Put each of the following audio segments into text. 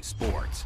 sports.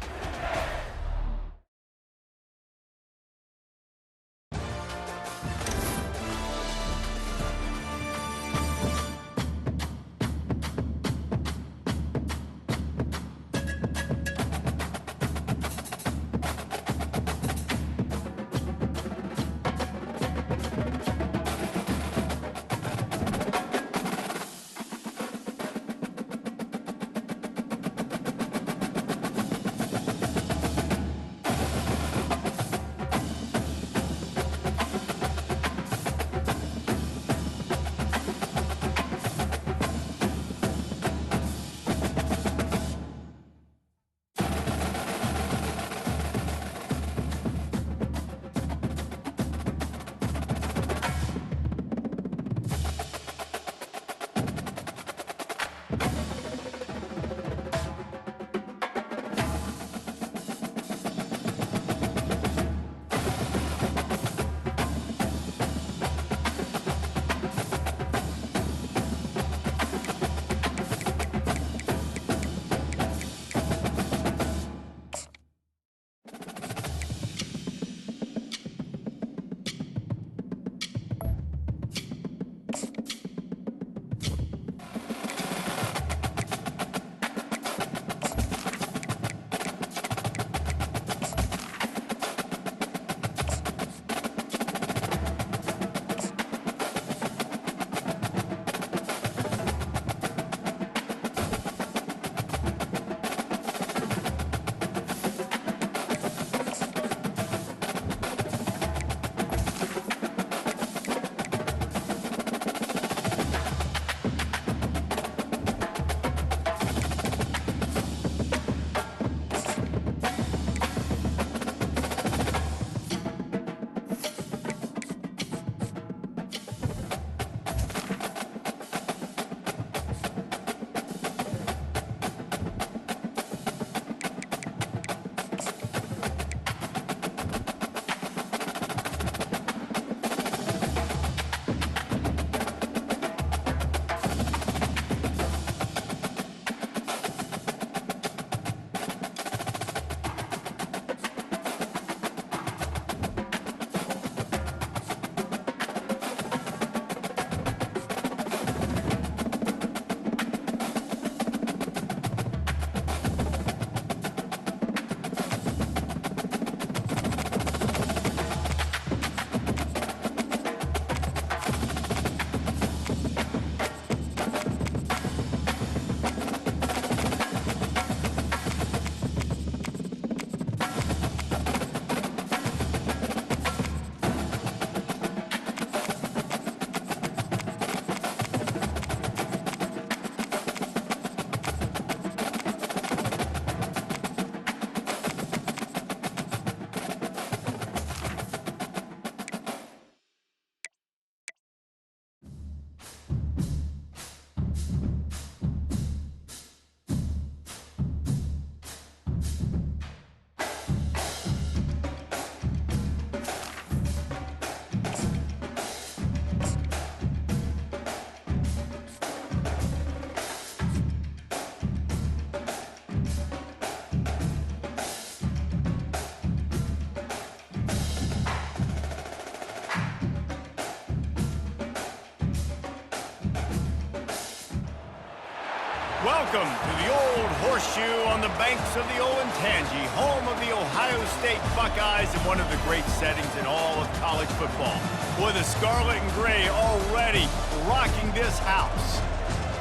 Welcome to the Old Horseshoe on the banks of the Olentangy, home of the Ohio State Buckeyes and one of the great settings in all of college football. Boy, the scarlet and gray already rocking this house.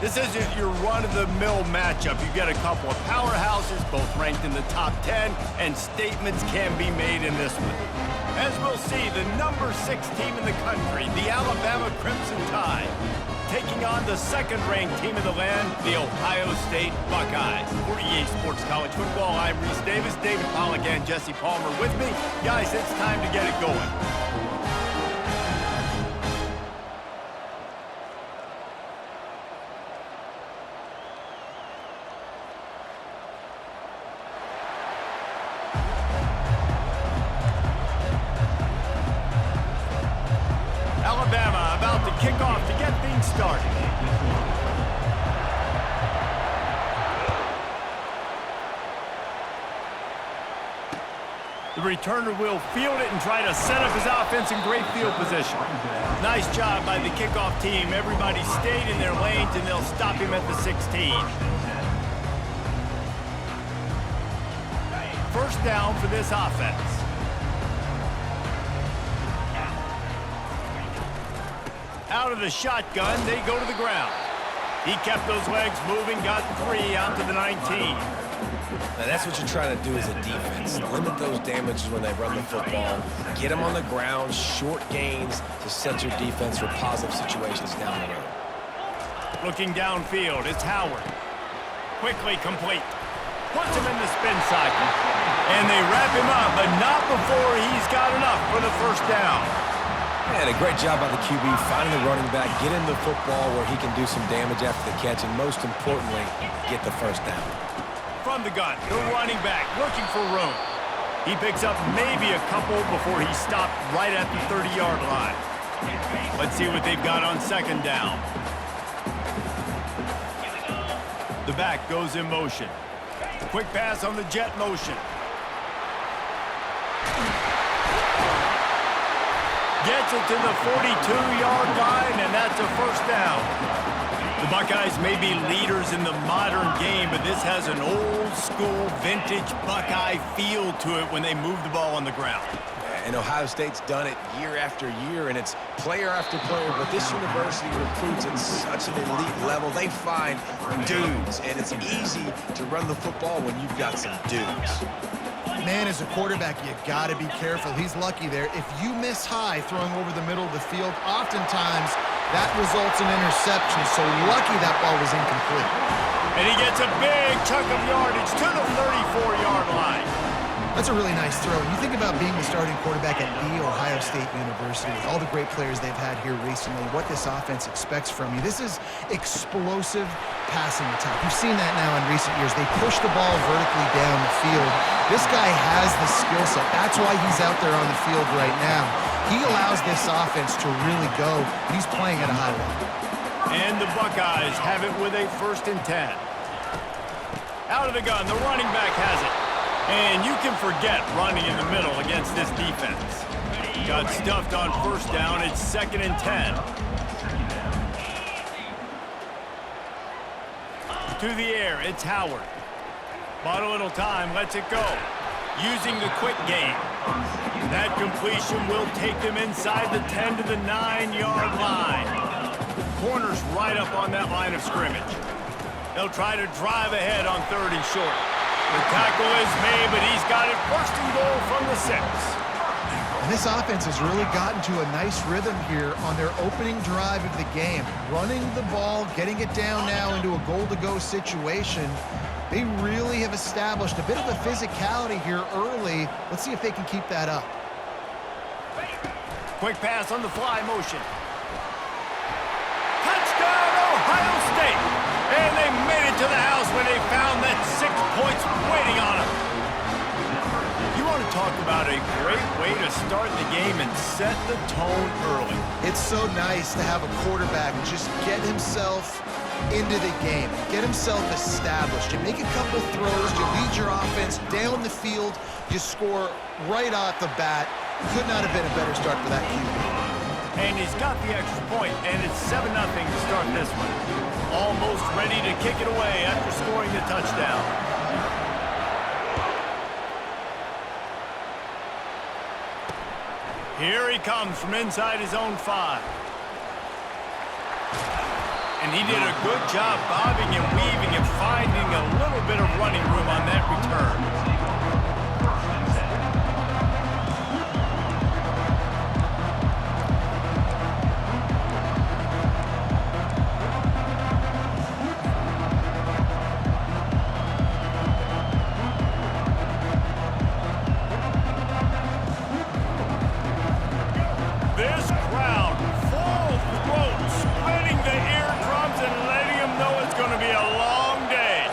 This isn't your run-of-the-mill matchup. You get a couple of powerhouses, both ranked in the top 10, and statements can be made in this one. As we'll see, the number 6 team in the country, the Alabama Crimson Tide, taking on the second-ranked team in the land, the Ohio State Buckeyes. For EA Sports College Football, I'm Reese Davis, David Pollack and Jesse Palmer with me. Guys, it's time to get it going. Alabama about to kick off to get things started. The returner will field it and try to set up his offense in great field position. Nice job by the kickoff team. Everybody stayed in their lanes, and they'll stop him at the 16. First down for this offense. Out of the shotgun, they go to the ground. He kept those legs moving, got 3 out to the 19. Now that's what you're trying to do as a defense. Limit those damages when they run the football. Get them on the ground, short gains to set your defense for positive situations down the road. Looking downfield, it's Howard. Quickly complete. Puts him in the spin cycle. And they wrap him up, but not before he's got enough for the first down. And a great job by the QB finding the running back, get him the football where he can do some damage after the catch, and most importantly, get the first down. From the gun, the running back looking for room. He picks up maybe a couple before he stopped right at the 30-yard line. Let's see what they've got on second down. The back goes in motion. Quick pass on the jet motion. Gets it to the 42-yard line, and that's a first down. The Buckeyes may be leaders in the modern game, but this has an old-school, vintage Buckeye feel to it when they move the ball on the ground. And Ohio State's done it year after year, and it's player after player, but this university recruits at such an elite level. They find dudes, and it's easy to run the football when you've got some dudes. Man, as a quarterback, you got to be careful. He's lucky there. If you miss high throwing over the middle of the field, oftentimes that results in interception. So lucky that ball was incomplete. And he gets a big chunk of yardage to the 34-yard line. That's a really nice throw. And you think about being the starting quarterback at The Ohio State University with all the great players they've had here recently, what this offense expects from you. This is explosive passing attack. You've seen that now in recent years. They push the ball vertically down the field. This guy has the skill set. That's why he's out there on the field right now. He allows this offense to really go. He's playing at a high level. And the Buckeyes have it with a 1st and 10. Out of the gun, the running back has it. And you can forget running in the middle against this defense. Got stuffed on first down. It's 2nd and 10. To the air, it's Howard. Bought a little time, lets it go. Using the quick game. That completion will take them inside the 10 to the 9-yard line. Corner's right up on that line of scrimmage. They'll try to drive ahead on 3rd and short. The tackle is made, but he's got it 1st and goal from the 6. And this offense has really gotten to a nice rhythm here on their opening drive of the game. Running the ball, getting it down now into a goal-to-go situation. They really have established a bit of a physicality here early. Let's see if they can keep that up. Quick pass on the fly motion. Touchdown, Ohio State! And they made it to the house when they found that 6 points waiting on them. You want to talk about a great way to start the game and set the tone early. It's so nice to have a quarterback just get himself into the game, get himself established. You make a couple throws, you lead your offense down the field, you score right off the bat. Could not have been a better start for that QB. And he's got the extra point, and it's 7-0 to start this one. Almost ready to kick it away after scoring the touchdown. Here he comes from inside his own 5. And he did a good job bobbing and weaving and finding a little bit of running room on that return. This crowd, full throat, splitting the eardrums and letting them know it's going to be a long day.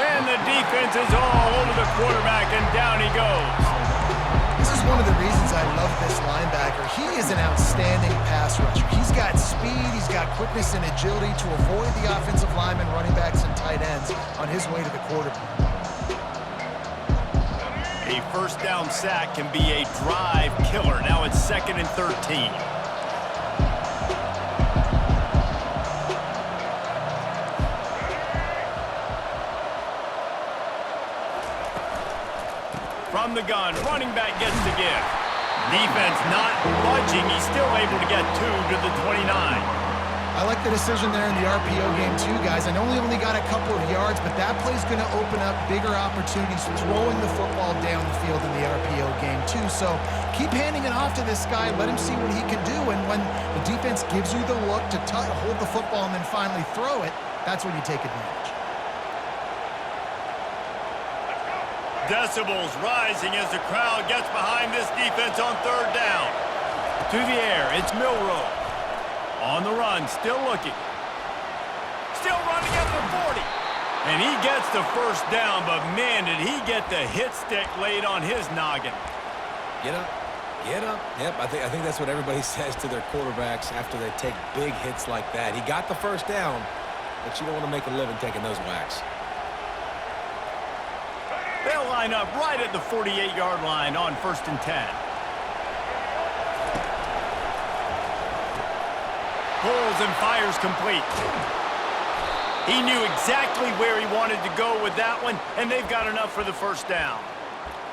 And the defense is all over the quarterback, and down he goes. This is one of the reasons I love this linebacker. He is an outstanding pass rusher. He's got speed, he's got quickness and agility to avoid the offensive linemen, running backs, and tight ends on his way to the quarterback. A first down sack can be a drive killer. Now it's 2nd and 13. From the gun, running back gets the give. Defense not budging. He's still able to get 2 to the 29. I like the decision there in the RPO game too, guys. I know he only got a couple of yards, but that play's going to open up bigger opportunities throwing the football down the field in the RPO game too. So keep handing it off to this guy. Let him see what he can do. And when the defense gives you the look to hold the football and then finally throw it, that's when you take advantage. Decibels rising as the crowd gets behind this defense on 3rd down. To the air, it's Milroe. On the run, still looking. Still running at the 40. And he gets the first down, but man, did he get the hit stick laid on his noggin. Get up. Get up. Yep, I think that's what everybody says to their quarterbacks after they take big hits like that. He got the first down, but you don't want to make a living taking those whacks. They'll line up right at the 48-yard line on 1st and 10. Pulls and fires complete. He knew exactly where he wanted to go with that one, and they've got enough for the first down.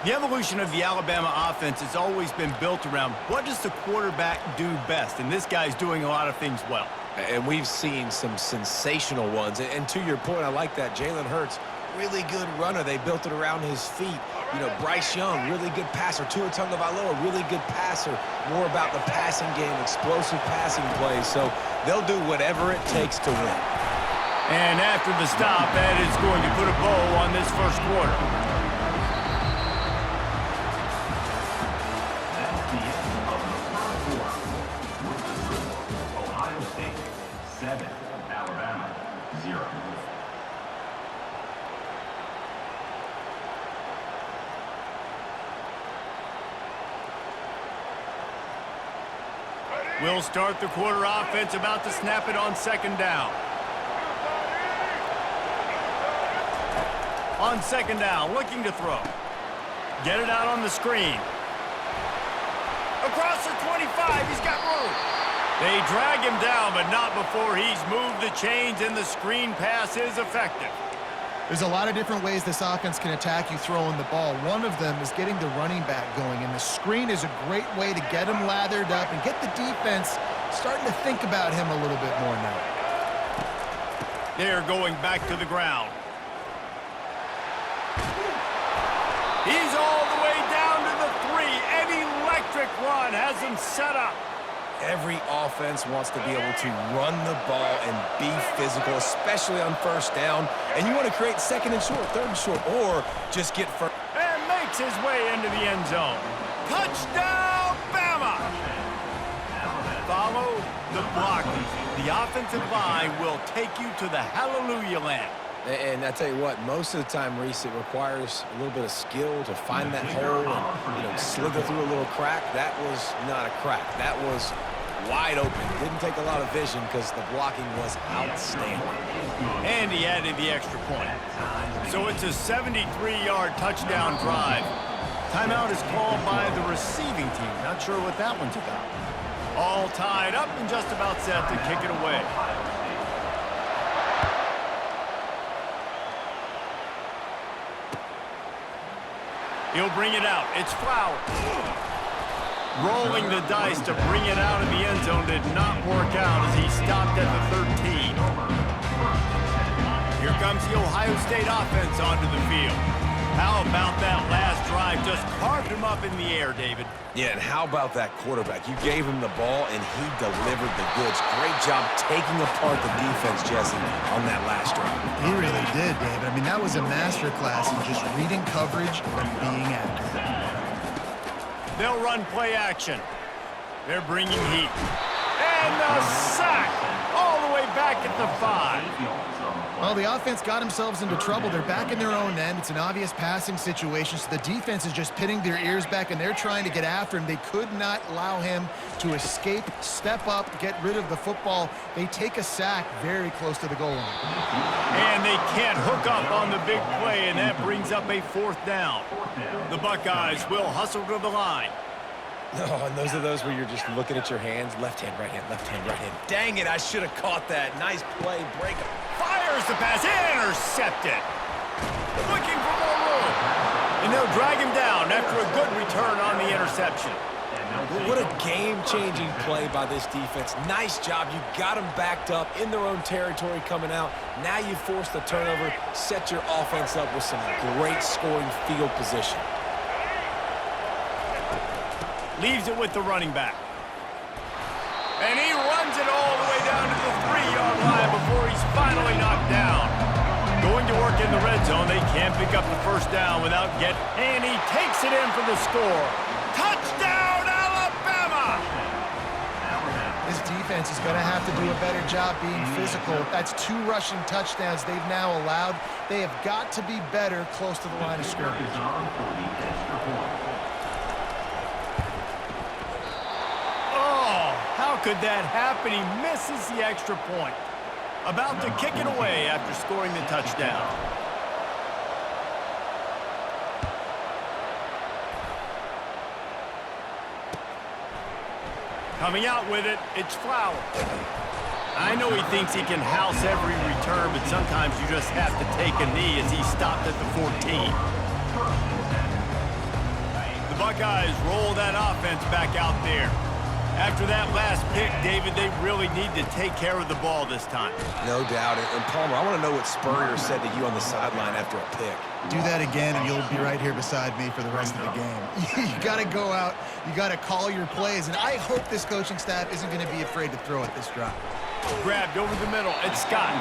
The evolution of the Alabama offense has always been built around what does the quarterback do best, and this guy's doing a lot of things well. And we've seen some sensational ones. And to your point, I like that. Jalen Hurts, really good runner. They built it around his feet. You know, Bryce Young, really good passer. Tua Tagovailoa, really good passer. More about the passing game, explosive passing plays. So they'll do whatever it takes to win. And after the stop, that is going to put a bow on this first quarter. Ohio State 7, Alabama 0. We'll start the quarter offense, about to snap it on 2nd down. On 2nd down, looking to throw. Get it out on the screen. Across the 25, he's got room. They drag him down, but not before he's moved the chains, and the screen pass is effective. There's a lot of different ways this offense can attack you throwing the ball. One of them is getting the running back going, and the screen is a great way to get him lathered up and get the defense starting to think about him a little bit more now. They're going back to the ground. He's all the way down to the 3. An electric run has him set up. Every offense wants to be able to run the ball and be physical, especially on 1st down. And you want to create 2nd and short, 3rd and short, or just get first. And makes his way into the end zone. Touchdown, Bama! Follow the blockers. The offensive line will take you to the hallelujah land. And I tell you what, most of the time, Reese, it requires a little bit of skill to find that hole and, slither through a little crack. That was not a crack. That was wide open. Didn't take a lot of vision because the blocking was outstanding. And he added the extra point. So it's a 73-yard touchdown drive. Timeout is called by the receiving team. Not sure what that one's about. All tied up and just about set to kick it away. He'll bring it out. It's Flowers. Rolling the dice to bring it out of the end zone did not work out as he stopped at the 13. Here comes the Ohio State offense onto the field. How about that last drive? Just carved him up in the air, David. Yeah, and how about that quarterback? You gave him the ball, and he delivered the goods. Great job taking apart the defense, Jesse, on that last drive. He really did, David. I mean, that was a masterclass in just reading coverage and being accurate. They'll run play action. They're bringing heat. And the sack all the way back at the 5. Well, Well, the offense got themselves into trouble. They're back in their own end. It's an obvious passing situation, so the defense is just pinning their ears back, and they're trying to get after him. They could not allow him to escape, step up, get rid of the football. They take a sack very close to the goal line. And they can't hook up on the big play, and that brings up a 4th down. The Buckeyes will hustle to the line. Oh, and those are those where you're just looking at your hands. Left hand, right hand, left hand, right hand. Dang it, I should have caught that. Nice play, break up. Fires the pass, intercepted. Looking for more room. And they'll drag him down after a good return on the interception. What a game-changing play by this defense. Nice job. You got them backed up in their own territory coming out. Now you force the turnover, set your offense up with some great scoring field position. Leaves it with the running back. And he runs it all the way down to the 3-yard line before he's finally knocked down. Going to work in the red zone. They can't pick up the 1st down without getting... And he takes it in for the score. Touchdown, Alabama! This defense is going to have to do a better job being physical. That's 2 rushing touchdowns they've now allowed. They have got to be better close to the line of scrimmage. How could that happen? He misses the extra point. About to kick it away after scoring the touchdown. Coming out with it, it's Flower. I know he thinks he can house every return, but sometimes you just have to take a knee as he stopped at the 14. The Buckeyes roll that offense back out there. After that last pick, David, they really need to take care of the ball this time. No doubt. And Palmer, I want to know what Spurrier said to you on the sideline after a pick. Do that again, and you'll be right here beside me for the rest of the game. You got to go out. You got to call your plays, and I hope this coaching staff isn't going to be afraid to throw at this drive. Grabbed over the middle, and Scott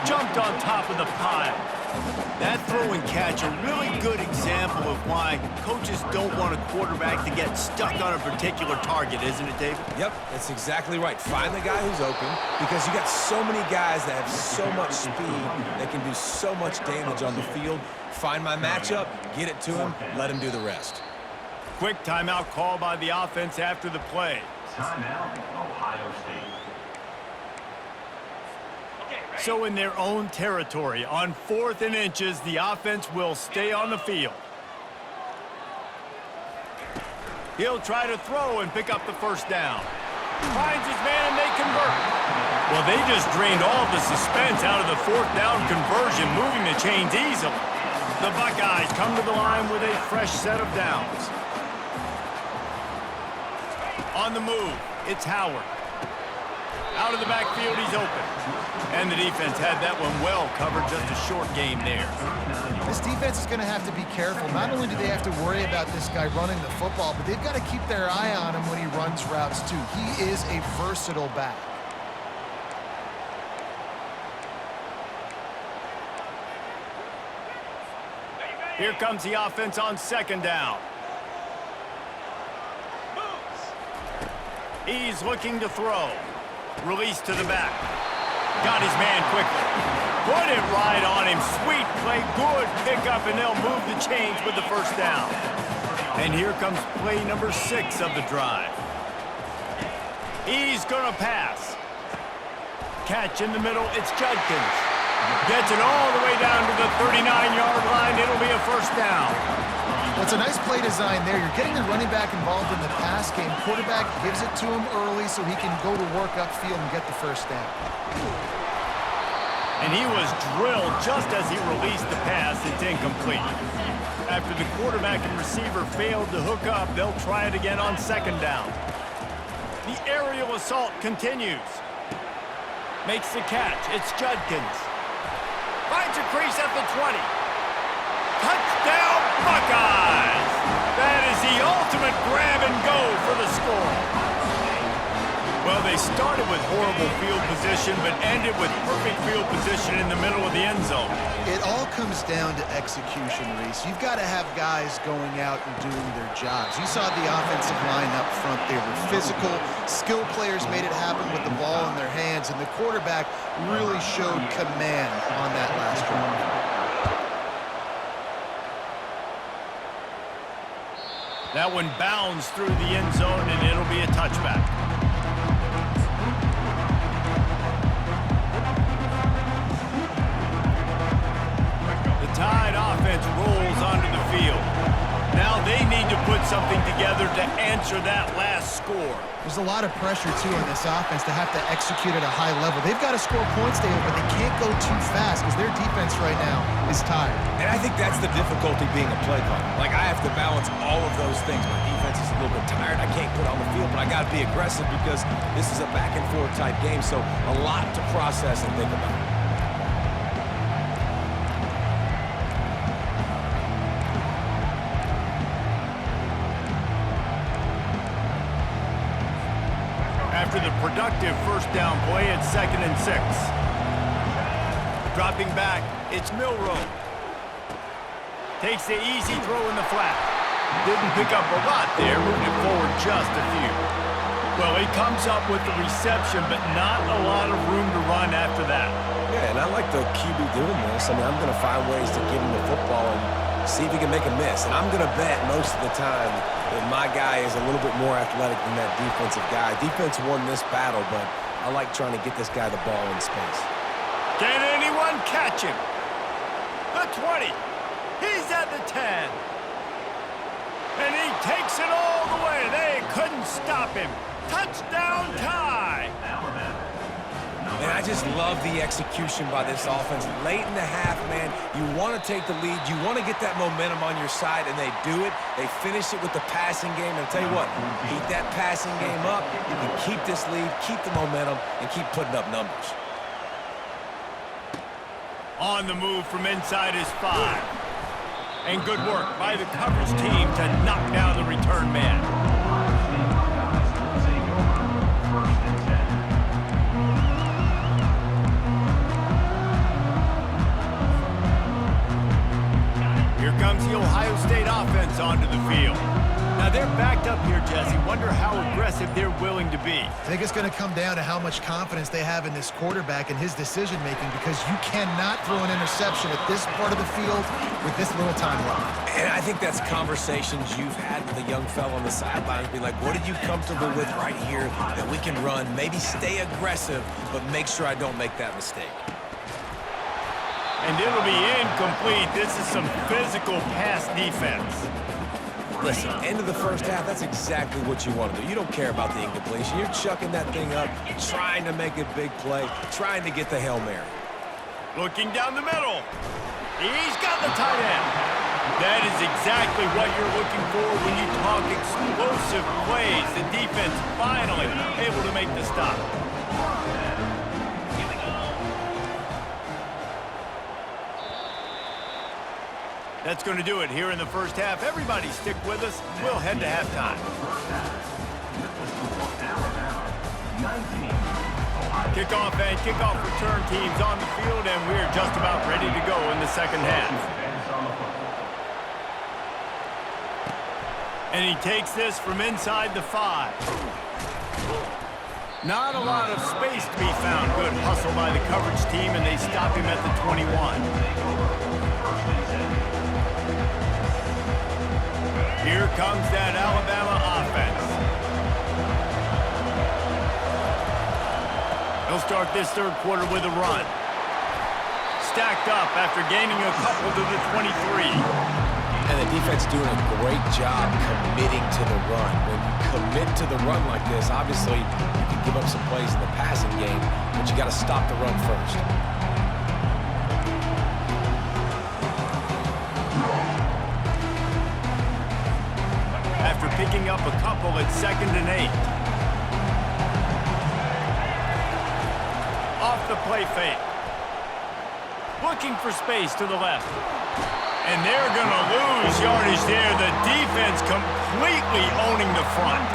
jumped on top of the pile. That throw and catch, a really good example of why coaches don't want a quarterback to get stuck on a particular target, isn't it, David? Yep, that's exactly right. Find the guy who's open, because you got so many guys that have so much speed that can do so much damage on the field. Find my matchup, get it to him, let him do the rest. Quick timeout call by the offense after the play. Timeout, Ohio State. So in their own territory, on 4th and inches, the offense will stay on the field. He'll try to throw and pick up the 1st down. Finds his man and they convert. Well, they just drained all the suspense out of the 4th down conversion, moving the chains easily. The Buckeyes come to the line with a fresh set of downs. On the move, it's Howard. Out of the backfield, he's open. And the defense had that one well covered, just a short game there. This defense is going to have to be careful. Not only do they have to worry about this guy running the football, but they've got to keep their eye on him when he runs routes, too. He is a versatile back. Here comes the offense on 2nd down. He's looking to throw. Release to the back. Got his man quickly. Put it right on him. Sweet play. Good pickup, and they'll move the chains with the 1st down. And here comes play number 6 of the drive. He's going to pass. Catch in the middle. It's Judkins. Gets it all the way down to the 39-yard line. It'll be a 1st down. Well, it's a nice play design there. You're getting the running back involved in the pass game. Quarterback gives it to him early so he can go to work upfield and get the 1st down. And he was drilled just as he released the pass. It's incomplete. After the quarterback and receiver failed to hook up, they'll try it again on 2nd down. The aerial assault continues. Makes the catch. It's Judkins. Finds a crease at the 20. Touchdown, Buckeyes! That is the ultimate grab and go for the score. Well, they started with horrible field position, but ended with perfect field position in the middle of the end zone. It all comes down to execution, Reese. You've got to have guys going out and doing their jobs. You saw the offensive line up front. They were physical. Skilled players made it happen with the ball in their hands. hands, and the quarterback really showed command on that last drive. That one bounds through the end zone, and it'll be a touchback. The Tide offense rolls onto the field. Now they need to put something together to answer that last score. There's a lot of pressure, too, on this offense to have to execute at a high level. They've got to score points, David, but they can't go too fast because their defense right now is tired. And I think that's the difficulty being a play caller. Like, I have to balance all of those things. My defense is a little bit tired. I can't put on the field, but I got to be aggressive because this is a back-and-forth type game, so a lot to process and think about. After the productive first down play, it's 2nd and 6. Dropping back, it's Milroe. Takes the easy throw in the flat. Didn't pick up a lot there, moving it forward just a few. Well, he comes up with the reception, but not a lot of room to run after that. Yeah, and I like the QB doing this. I mean, I'm going to find ways to give him the football and see if he can make a miss. And I'm going to bet most of the time that my guy is a little bit more athletic than that defensive guy. Defense won this battle, but I like trying to get this guy the ball in space. Can anyone catch him? The 20. He's at the 10. And he takes it all the way. They couldn't stop him. Touchdown tie. And I just love the execution by this offense. Late in the half, man, you want to take the lead. You want to get that momentum on your side, and they do it. They finish it with the passing game. And I'll tell you what, keep that passing game up. You can keep this lead, keep the momentum, and keep putting up numbers. On the move from inside his 5. And good work by the coverage team to knock down the return man. Here comes the Ohio State offense onto the field. Now they're backed up here, Jesse. Wonder how aggressive they're willing to be. I think it's going to come down to how much confidence they have in this quarterback and his decision-making, because you cannot throw an interception at this part of the field with this little time left. And I think that's conversations you've had with a young fellow on the sidelines. Be like, what are you comfortable with right here that we can run? Maybe stay aggressive, but make sure I don't make that mistake. And it'll be incomplete. This is some physical pass defense. Listen, end of the first half, that's exactly what you want to do. You don't care about the incompletion. You're chucking that thing up, trying to make a big play, trying to get the Hail Mary. Looking down the middle. He's got the tight end. That is exactly what you're looking for when you talk explosive plays. The defense finally able to make the stop. That's going to do it here in the first half. Everybody stick with us. We'll head to halftime. Kickoff and kickoff return teams on the field, and we're just about ready to go in the second half. And he takes this from inside the 5. Not a lot of space to be found. Good hustle by the coverage team, and they stop him at the 21. Here comes that Alabama offense. He'll start this third quarter with a run. Stacked up after gaining a couple to the 23. And the defense doing a great job committing to the run. When you commit to the run like this, obviously you can give up some plays in the passing game, but you got to stop the run first. After picking up a couple at 2nd and 8. Off the play fake. Looking for space to the left. And they're going to lose yardage there. The defense completely owning the front.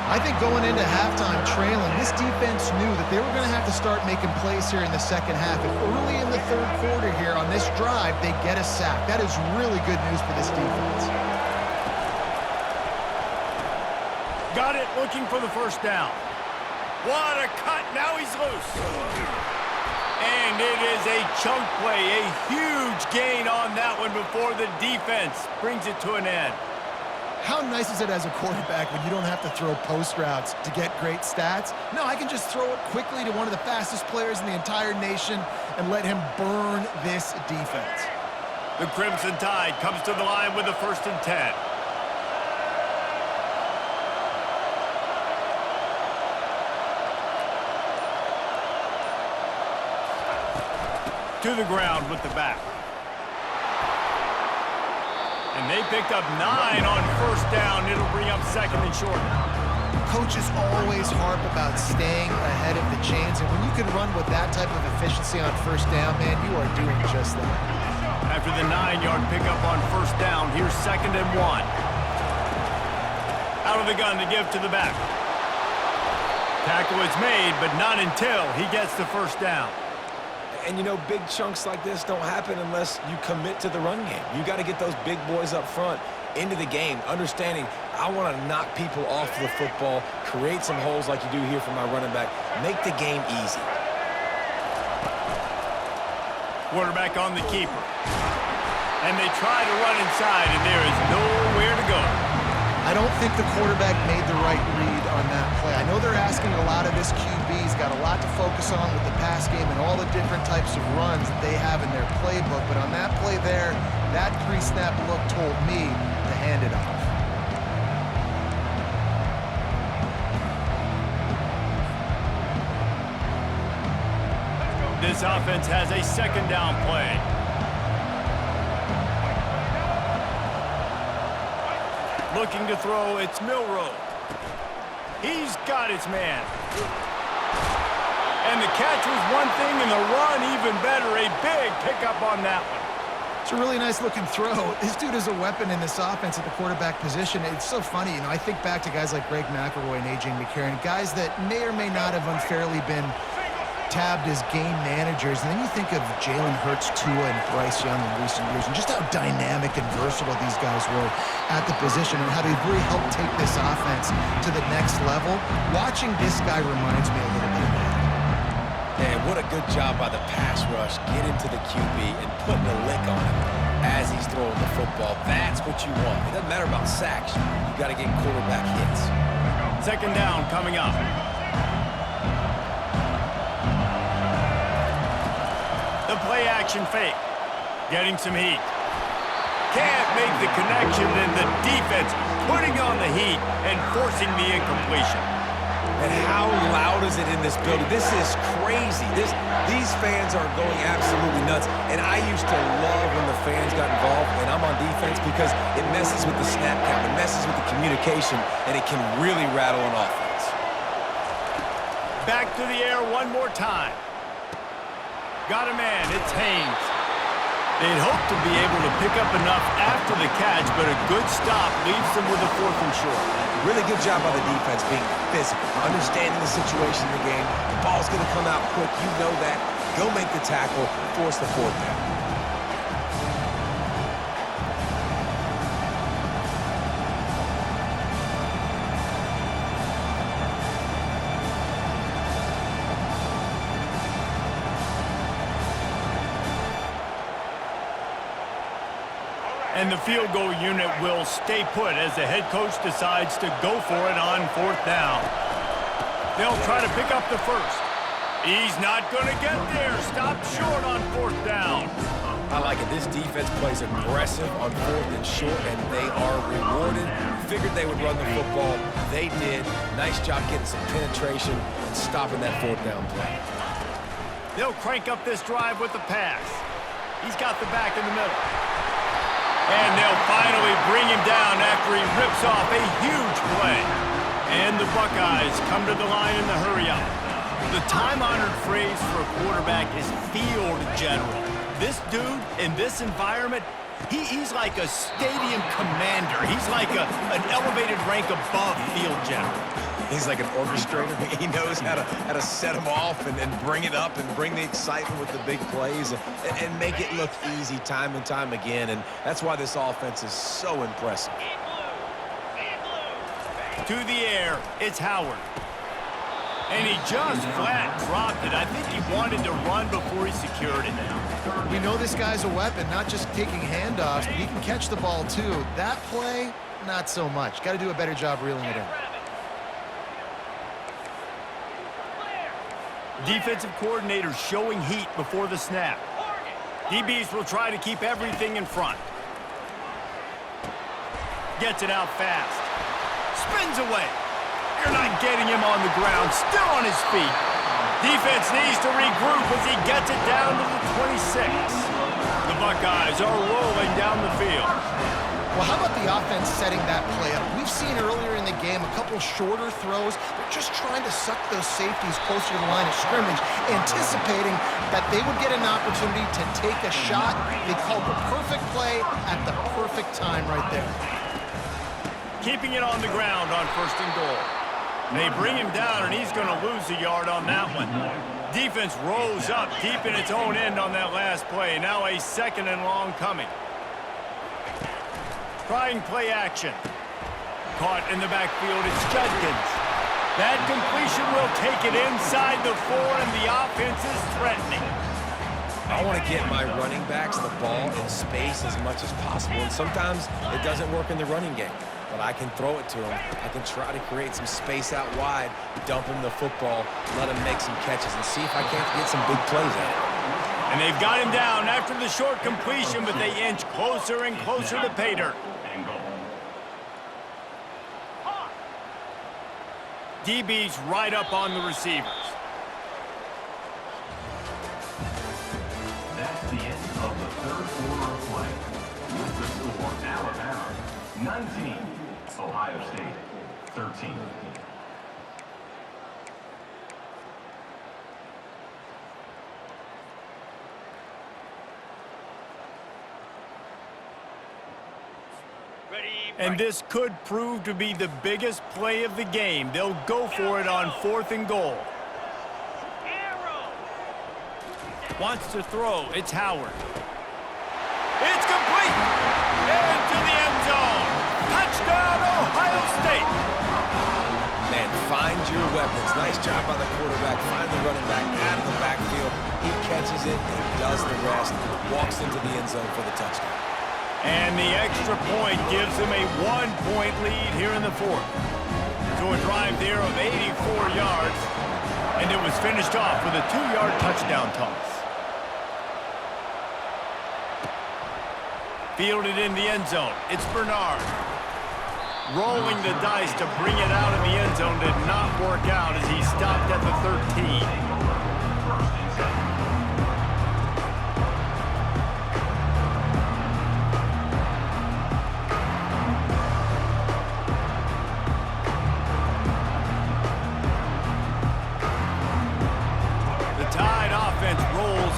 I think going into halftime trailing, this defense knew that they were going to have to start making plays here in the second half. And early in the third quarter here on this drive, they get a sack. That is really good news for this defense. Got it, looking for the first down. What a cut. Now he's loose. And it is a chunk play, a huge gain on that one before the defense brings it to an end. How nice is it as a quarterback when you don't have to throw post routes to get great stats? No, I can just throw it quickly to one of the fastest players in the entire nation and let him burn this defense. The Crimson Tide comes to the line with a 1st and 10. To the ground with the back. And they picked up 9 on 1st down. It'll bring up 2nd and short. Coaches always harp about staying ahead of the chains, and when you can run with that type of efficiency on 1st down, man, you are doing just that. After the 9-yard pickup on 1st down, here's 2nd and 1. Out of the gun to give to the back. Tackle is made, but not until he gets the 1st down. And, you know, big chunks like this don't happen unless you commit to the run game. You got to get those big boys up front into the game, understanding I want to knock people off the football, create some holes like you do here for my running back, make the game easy. Quarterback on the keeper. And they try to run inside, and there is nowhere to go. I don't think the quarterback made the right read on that play. I know they're asking a lot of this QB. He's got a lot to focus on with the pass game and all the different types of runs that they have in their playbook. But on that play there, that pre-snap look told me to hand it off. This offense has a 2nd down play. Looking to throw, it's Milroe. He's got his man. And the catch was one thing, and the run even better. A big pickup on that one. It's a really nice looking throw. This dude is a weapon in this offense at the quarterback position. It's so funny, you know, I think back to guys like Greg McElroy and A.J. McCarron, guys that may or may not have unfairly been tabbed as game managers, and then you think of Jalen Hurts, Tua, and Bryce Young in recent years, and just how dynamic and versatile these guys were at the position and how they really helped take this offense to the next level. Watching this guy reminds me a little bit of that. Man, what a good job by the pass rush. Get into the QB and putting a lick on him as he's throwing the football. That's what you want. It doesn't matter about sacks. You got to get quarterback hits. 2nd down coming up. The play-action fake. Getting some heat. Can't make the connection, and the defense putting on the heat and forcing the incompletion. And how loud is it in this building? This is crazy. These fans are going absolutely nuts. And I used to love when the fans got involved, and I'm on defense, because it messes with the snap count, it messes with the communication, and it can really rattle an offense. Back to the air one more time. Got a man, it's Haynes. They'd hope to be able to pick up enough after the catch, but a good stop leaves them with a 4th and short. Really good job by the defense being physical, understanding the situation in the game. The ball's going to come out quick, you know that. Go make the tackle, force the 4th down. And the field goal unit will stay put as the head coach decides to go for it on 4th down. They'll try to pick up the 1st. He's not going to get there. Stop short on 4th down. I like it. This defense plays aggressive on 4th and short, and they are rewarded. Figured they would run the football. They did. Nice job getting some penetration and stopping that 4th down play. They'll crank up this drive with the pass. He's got the back in the middle. And they'll finally bring him down after he rips off a huge play. And the Buckeyes come to the line in the hurry-up. The time-honored phrase for a quarterback is field general. This dude, in this environment, he's like a stadium commander. He's like an elevated rank above field general. He's like an orchestrator. He knows how to set them off and bring it up and bring the excitement with the big plays and make it look easy time and time again. And that's why this offense is so impressive. To the air, it's Howard. And he just flat dropped it. I think he wanted to run before he secured it. We know this guy's a weapon, not just taking handoffs, but he can catch the ball too. That play, not so much. Got to do a better job reeling it in. Defensive coordinator showing heat before the snap. DBs will try to keep everything in front. Gets it out fast. Spins away. You're not getting him on the ground. Still on his feet. Defense needs to regroup as he gets it down to the 26. The Buckeyes are rolling down the field. Well, how about the offense setting that play up? We've seen earlier in the game a couple shorter throws. They're just trying to suck those safeties closer to the line of scrimmage, anticipating that they would get an opportunity to take a shot. They called the perfect play at the perfect time right there. Keeping it on the ground on 1st and goal. They bring him down, and he's going to lose a yard on that one. Defense rose up deep in its own end on that last play. Now a 2nd and long coming. Trying play action. Caught in the backfield, it's Judkins. That completion will take it inside the 4, and the offense is threatening. I want to get my running backs the ball in space as much as possible, and sometimes it doesn't work in the running game. But I can throw it to him. I can try to create some space out wide, dump him the football, let him make some catches, and see if I can't get some big plays at it. And they've got him down after the short completion, but they inch closer and closer to pay dirt. DB's right up on the receivers. That's the end of the 3rd quarter of play. With the score, Alabama 19, Ohio State 13. And this could prove to be the biggest play of the game. They'll go for it on 4th and goal. Wants to throw. It's Howard. It's complete. Into the end zone. Touchdown, Ohio State. Man, find your weapons. Nice job by the quarterback. Find the running back out of the backfield. He catches it and does the rest. Walks into the end zone for the touchdown. And the extra point gives them a 1-point lead here in the 4th. So a drive there of 84 yards, and it was finished off with a 2-yard touchdown toss. Fielded in the end zone. It's Bernard. Rolling the dice to bring it out of the end zone did not work out as he stopped at the 13.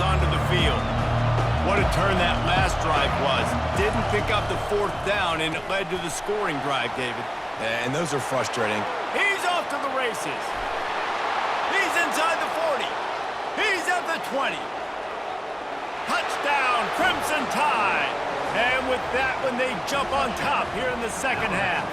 Onto the field. What a turn that last drive was. Didn't pick up the 4th down, and it led to the scoring drive, David. And those are frustrating. He's off to the races. He's inside the 40. He's at the 20. Touchdown, Crimson Tide. And with that one, they jump on top here in the 2nd half.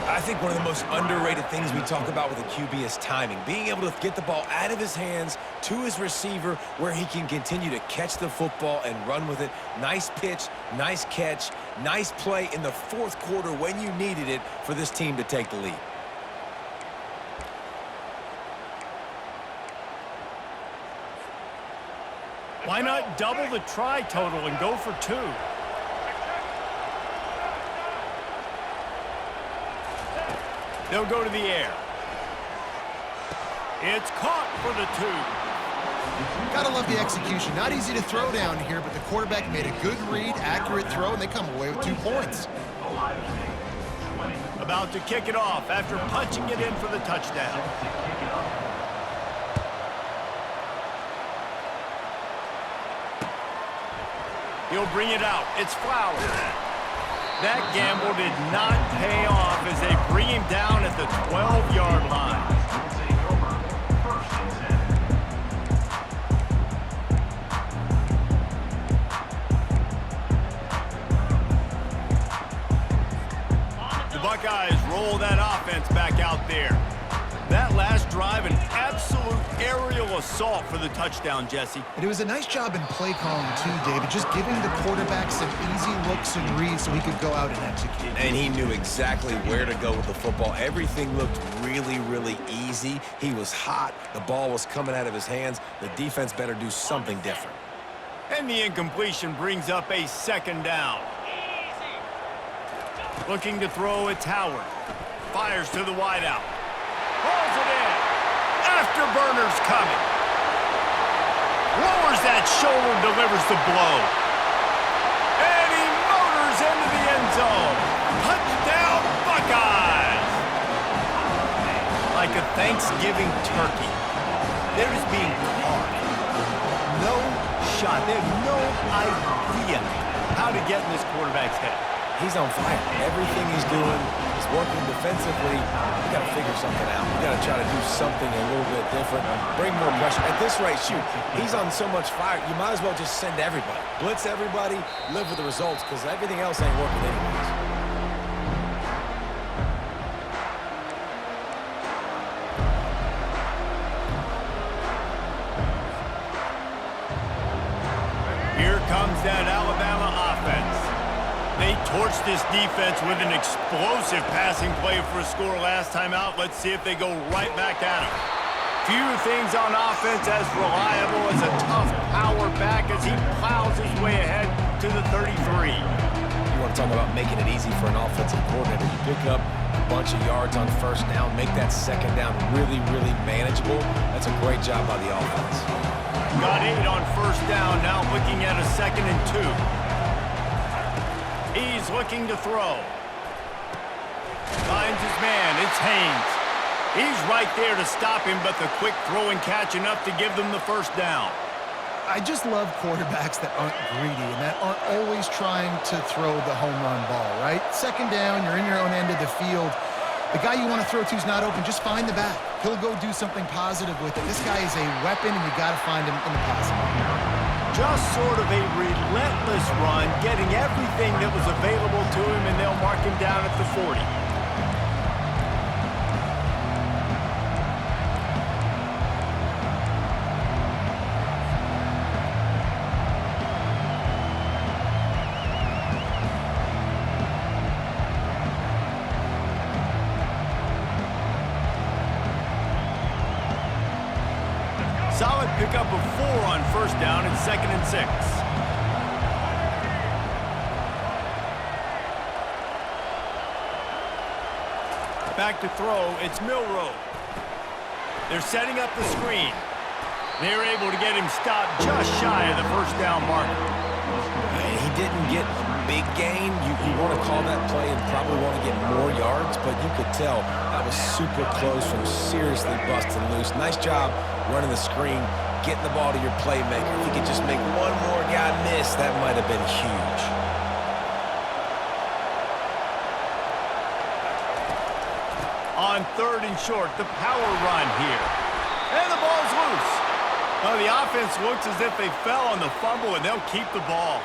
I think one of the most underrated things we talk about with a QB is timing. Being able to get the ball out of his hands to his receiver where he can continue to catch the football and run with it. Nice pitch, nice catch, nice play in the 4th quarter when you needed it for this team to take the lead. Why not double the try total and go for 2? They'll go to the air. It's caught for the 2. Gotta love the execution. Not easy to throw down here, but the quarterback made a good read, accurate throw, and they come away with 2 points. About to kick it off after punching it in for the touchdown. He'll bring it out. It's Flowers. That gamble did not pay off as they bring him down at the 12-yard line. The Buckeyes roll that offense back out there. That last assault for the touchdown, Jesse. And it was a nice job in play calling too, David, just giving the quarterback some easy looks and reads so he could go out and execute. And he knew exactly where to go with the football. Everything looked really, really easy. He was hot. The ball was coming out of his hands. The defense better do something different. And the incompletion brings up a second down. Looking to throw, it's Howard. Fires to the wideout. Hauls it in. Afterburner's coming. Lowers that shoulder, delivers the blow. And he motors into the end zone. Touchdown, Buckeyes! Like a Thanksgiving turkey, they're just being carved. No shot. They have no idea how to get in this quarterback's head. He's on fire. Everything he's doing is working defensively. You got to figure something out. You got to try to do something a little bit different. Bring more pressure. At this rate, shoot, he's on so much fire, you might as well just send everybody. Blitz everybody, live with the results, because everything else ain't working anyways. Here comes that Alabama offense. They torched this defense with an explosive passing play for a score last time out. Let's see if they go right back at him. Few things on offense as reliable as a tough power back as he plows his way ahead to the 33. You want to talk about making it easy for an offensive coordinator. You pick up a bunch of yards on first down, make that second down really, really manageable. That's a great job by the offense. Got 8 on first down, now looking at a 2nd and 2. He's looking to throw. Finds his man. It's Haynes. He's right there to stop him, but the quick throw and catch enough to give them the first down. I just love quarterbacks that aren't greedy and that aren't always trying to throw the home run ball, right? Second down, you're in your own end of the field. The guy you want to throw to is not open. Just find the back. He'll go do something positive with it. This guy is a weapon, and you got to find him in the passing game. Just sort of a relentless run, getting everything that was available to him, and they'll mark him down at the 40. Solid pickup of 4 on first down and 2nd and 6. Back to throw, it's Milroe. They're setting up the screen. They're able to get him stopped just shy of the first down marker. He didn't get a big gain. You want to call that play and probably want to get more yards, but you could tell that was super close from seriously busting loose. Nice job running the screen, getting the ball to your playmaker. If you could just make one more guy miss, that might have been huge. On 3rd and short, the power run here. And the ball's loose. Well, the offense looks as if they fell on the fumble, and they'll keep the ball.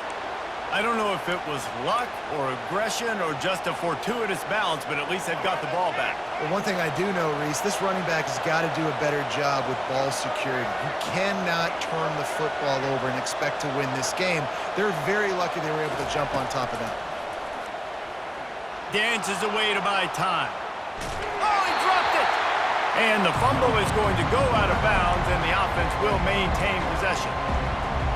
I don't know if it was luck or aggression or just a fortuitous bounce, but at least they've got the ball back. Well, one thing I do know, Reese, this running back has got to do a better job with ball security. You cannot turn the football over and expect to win this game. They're very lucky they were able to jump on top of that. Dances away to buy time. Oh, he dropped it! And the fumble is going to go out of bounds, and the offense will maintain possession.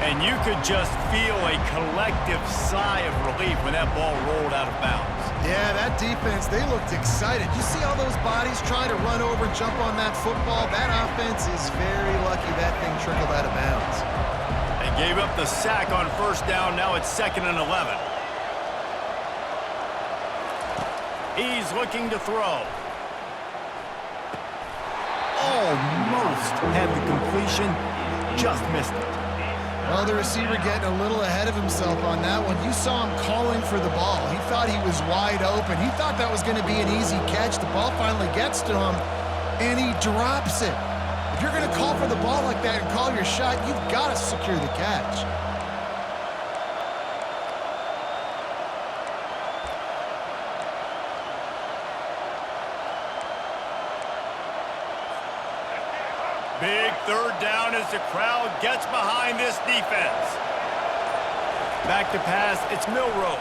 And you could just feel a collective sigh of relief when that ball rolled out of bounds. Yeah, that defense, they looked excited. You see all those bodies trying to run over and jump on that football? That offense is very lucky that thing trickled out of bounds. They gave up the sack on first down. Now it's 2nd and 11. He's looking to throw. Almost had the completion, just missed it. Well, the receiver getting a little ahead of himself on that one. You saw him calling for the ball. He thought he was wide open. He thought that was going to be an easy catch. The ball finally gets to him, and he drops it. If you're going to call for the ball like that and call your shot, you've got to secure the catch. Big third down as the crowd gets behind this defense. Back to pass, it's Milroe.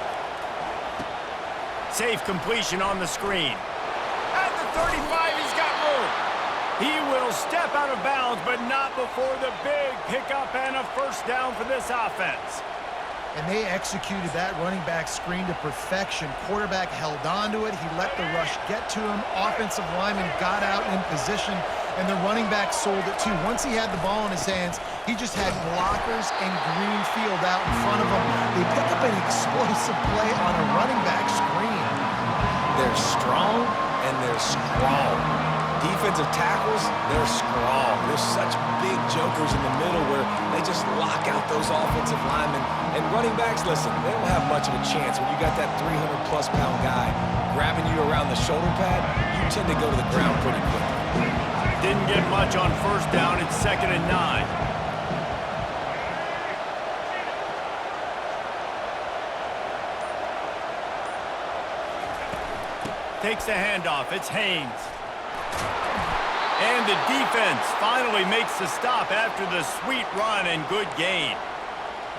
Safe completion on the screen. At the 35, he's got room. He will step out of bounds, but not before the big pickup and a first down for this offense. And they executed that running back screen to perfection. Quarterback held on to it. He let the rush get to him. Offensive lineman got out in position, and the running back sold it too. Once he had the ball in his hands, he just had blockers and green field out in front of him. They pick up an explosive play on a running back screen. They're strong and they're strong. Defensive tackles, they're strong. There's such big jokers in the middle where they just lock out those offensive linemen. And running backs, listen, they don't have much of a chance. When you got that 300-plus pound guy grabbing you around the shoulder pad, you tend to go to the ground pretty quickly. Didn't get much on first down. It's 2nd and 9. Takes the handoff. It's Haynes. And the defense finally makes the stop after the sweet run and good gain.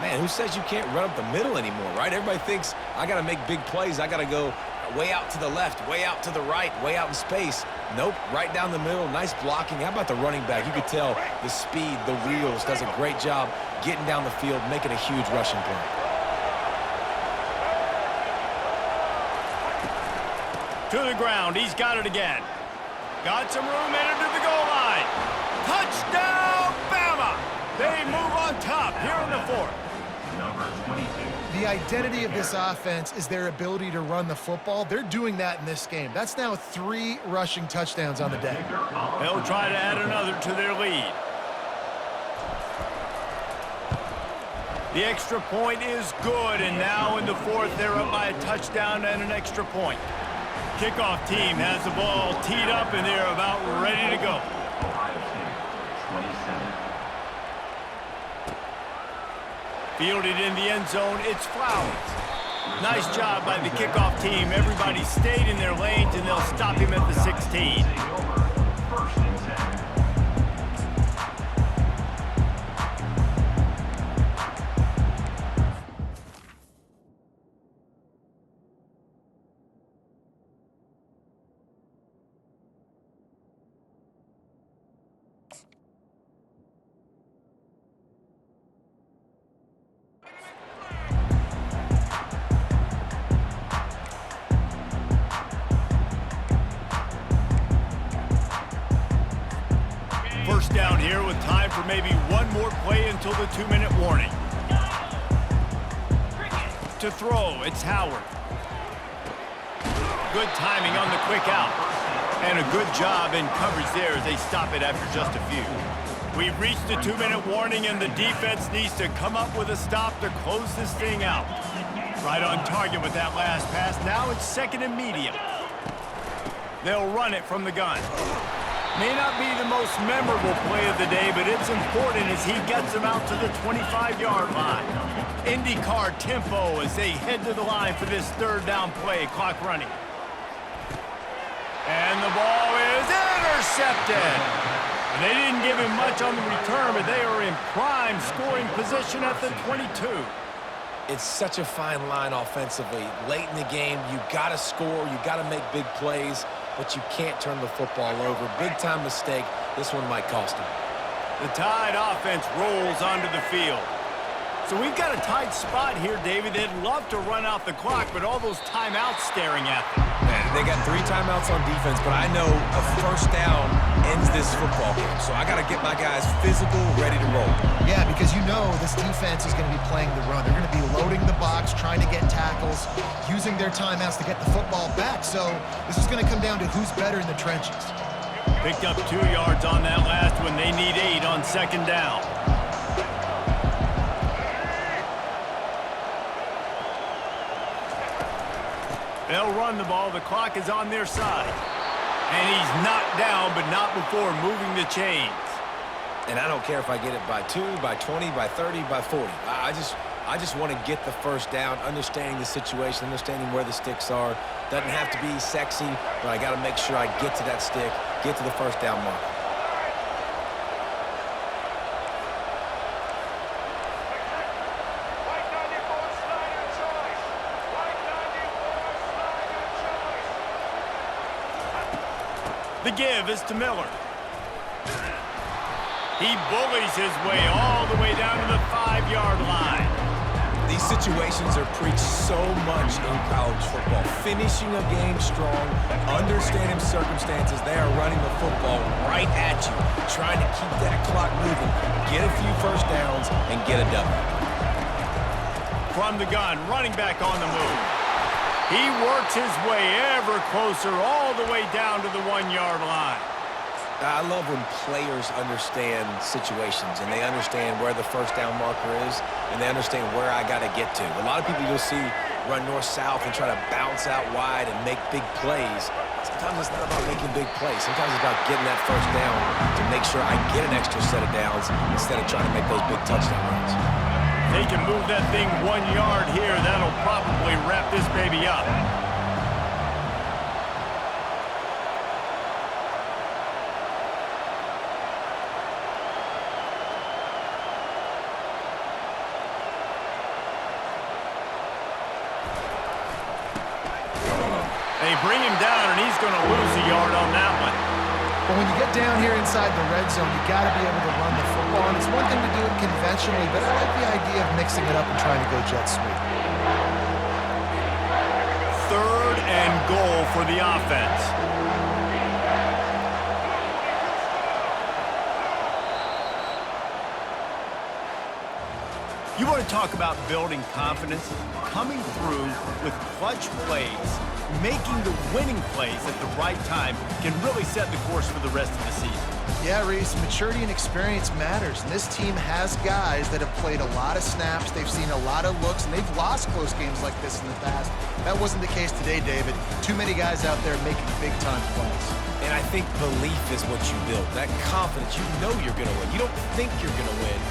Man, who says you can't run up the middle anymore, right? Everybody thinks I got to make big plays. I got to go way out to the left, way out to the right, way out in space. Nope, right down the middle. Nice blocking. How about the running back? You could tell the speed, the wheels, does a great job getting down the field, making a huge rushing play. To the ground. He's got it again. Got some room in to the goal line. Touchdown, Bama! They move on top here in the 4th. Number 22. The identity of this offense is their ability to run the football. They're doing that in this game. That's now 3 rushing touchdowns on the day. They'll try to add another to their lead. The extra point is good, and now in the 4th, they're up by a touchdown and an extra point. Kickoff team has the ball teed up, and they're about ready to go. Ohio State, 27. Fielded in the end zone, it's Flowers. Nice job by the kickoff team. Everybody stayed in their lanes, and they'll stop him at the 16. First and 10. First down here with time for maybe one more play until the 2-minute warning. To throw, it's Howard. Good timing on the quick out. And a good job in coverage there as they stop it after just a few. We've reached the 2-minute warning, and the defense needs to come up with a stop to close this thing out. Right on target with that last pass. Now it's 2nd and medium. They'll run it from the gun. May not be the most memorable play of the day, but it's important as he gets them out to the 25-yard line. IndyCar tempo as they head to the line for this 3rd down play, clock running. And the ball is intercepted. They didn't give him much on the return, but they are in prime scoring position at the 22. It's such a fine line offensively. Late in the game, you got to score, you got to make big plays, but you can't turn the football over. Big-time mistake. This one might cost him. The Tide offense rolls onto the field. So we've got a tight spot here, David. They'd love to run out the clock, but all those timeouts staring at them. Man, they got 3 timeouts on defense, but I know a first down ends this football game. So I got to get my guys physical, ready to roll. Yeah, because you know this defense is going to be playing the run. They're going to be loading the box, trying to get tackles, using their timeouts to get the football back. So this is going to come down to who's better in the trenches. Picked up 2 yards on that last one. They need 8 on 2nd down. They'll run the ball. The clock is on their side. And he's knocked down, but not before moving the chains. And I don't care if I get it by 2, by 20, by 30, by 40. I just want to get the first down, understanding the situation, understanding where the sticks are. Doesn't have to be sexy, but I got to make sure I get to that stick, get to the first down mark. The give is to Miller. He bullies his way all the way down to the 5-yard line. These situations are preached so much in college football. Finishing a game strong, understanding circumstances. They are running the football right at you, trying to keep that clock moving, get a few first downs, and get a W. From the gun, running back on the move. He works his way ever closer all the way down to the 1-yard line. I love when players understand situations and they understand where the first down marker is and they understand where I got to get to. A lot of people you'll see run north-south and try to bounce out wide and make big plays. Sometimes it's not about making big plays. Sometimes it's about getting that first down to make sure I get an extra set of downs instead of trying to make those big touchdown runs. They can move that thing 1 yard here. That'll probably wrap this baby up. They bring him down, and he's going to lose a yard on that one. But when you get down here inside the red zone, you got to be able to run the football. And it's one thing to do it conventionally, but I like the idea of mixing it up and trying to go jet sweep. 3rd and goal for the offense. You want to talk about building confidence? Coming through with clutch plays, making the winning plays at the right time can really set the course for the rest of the season. Yeah, Reese, maturity and experience matters. And this team has guys that have played a lot of snaps. They've seen a lot of looks, and they've lost close games like this in the past. That wasn't the case today, David. Too many guys out there making big-time plays. And I think belief is what you build. That confidence, you know you're going to win. You don't think you're going to win.